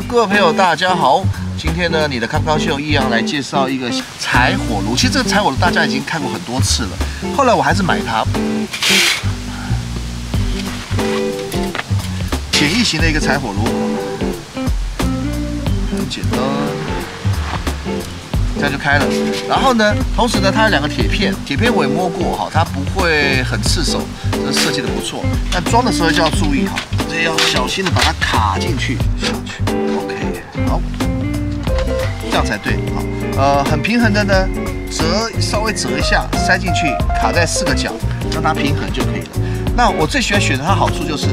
各位朋友，大家好！今天呢，你的康康秀一样来介绍一个柴火炉。其实这个柴火炉大家已经看过很多次了，后来我还是买它。简易型的一个柴火炉，很简单，这样就开了。然后呢，同时呢，它有2个铁片我也摸过哈，它不会很刺手，这设计的不错。但装的时候就要注意哈，这要小心的把它卡进去下去。OK， 好，这样才对。好，很平衡的呢，稍微折一下，塞进去，卡在4个角，让它平衡就可以了。那我最喜欢选择它好处就是。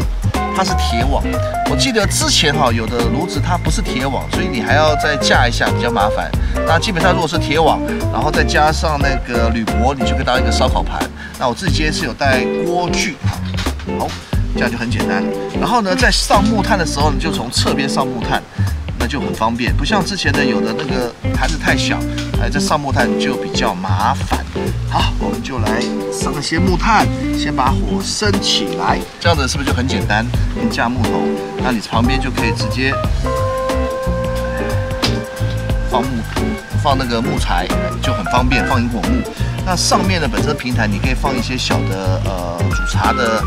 它是铁网，我记得之前有的炉子它不是铁网，所以你还要再架一下，比较麻烦。那基本上如果是铁网，然后再加上那个铝箔，你就可以当一个烧烤盘。那我自己今天是有带锅具，好，这样就很简单。然后呢，在上木炭的时候呢，就从侧边上木炭，那就很方便，不像之前的有的那个盘子太小，在上木炭就比较麻烦。好，我们就来上一些木炭，先把火升起来，这样子是不是就很简单？架木头，那你旁边就可以直接放那个木材，就很方便，放萤火木。那上面呢，本身平台你可以放一些小的煮茶的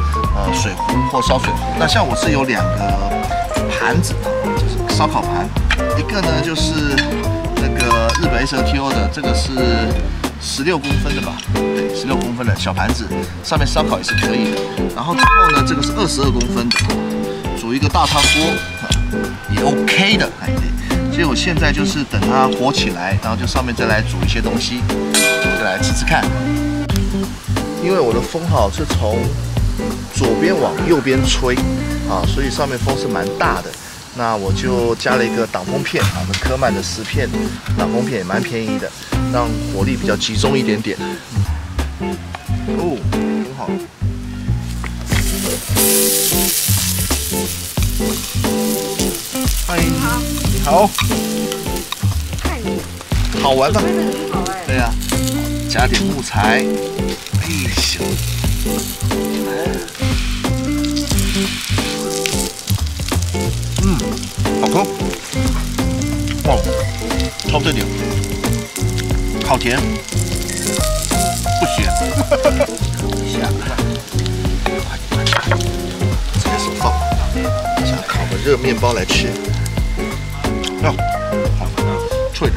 水壶或烧水壶。那像我是有2个盘子，就是烧烤盘，一个呢就是那个日本 SOTO 的，这个是16公分的吧，对，16公分的小盘子，上面烧烤也是可以的。然后之后呢，这个是22公分的，煮一个大汤锅也 OK 的，哎对。所以我现在就是等它火起来，然后就上面再来煮一些东西，再来吃吃看。因为我的风是从左边往右边吹啊，所以上面风是蛮大的。那我就加了一个挡风片啊，科曼的10片挡风片也蛮便宜的，让火力比较集中一点点。哦，挺好。嗨，你好。好玩吧？对呀，加点木材。哎呀。好喝，哇，超正点，好甜，不咸，香啊！快，直接手放，想烤个热面包来吃，好，脆的，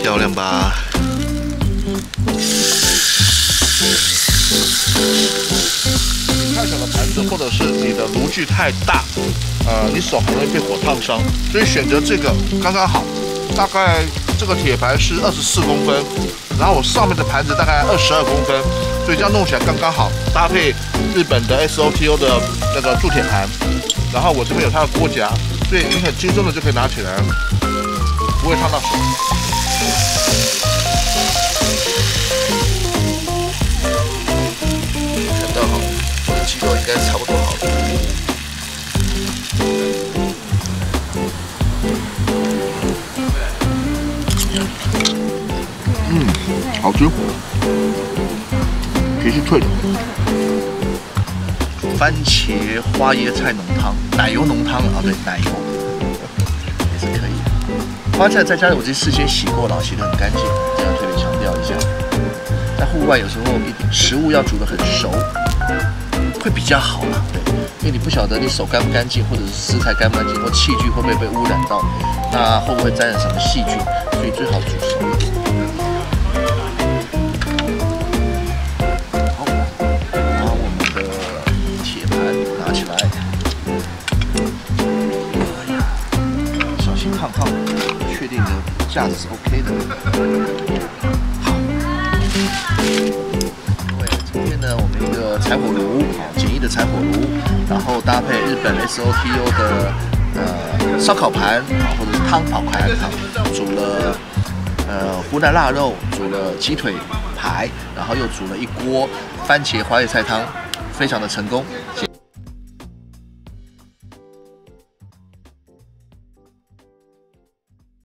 漂亮吧？太小的盘子，或者是你的炉具太大，你手很容易被火烫伤，所以选择这个刚刚好。大概这个铁盘是24公分，然后我上面的盘子大概22公分，所以这样弄起来刚刚好，搭配日本的 SOTO 的那个铸铁盘，然后我这边有它的锅夹，所以你很轻松的就可以拿起来，不会烫到手。鸡肉应该差不多好了。好吃，皮是脆的。番茄花椰菜浓汤，奶油浓汤啊，对，奶油也是可以的。花椰菜在家里我自己事先洗过了，洗得很干净，这样特别强调一下。在户外有时候食物要煮得很熟。会比较好啦，对，因为你不晓得你手干不干净，或者是食材干不干净，或器具会不会被污染到，那会不会沾染什么细菌，所以最好煮熟一点。好，把我们的铁盘拿起来，哎呀，小心烫烫，确定的架子是 OK 的。好。今天呢，我们一个柴火炉，简易的柴火炉，然后搭配日本 SOTO 的烧烤盘或者是汤烤盘，煮了湖南腊肉，煮了鸡腿排，然后又煮了一锅番茄花椰菜汤，非常的成功。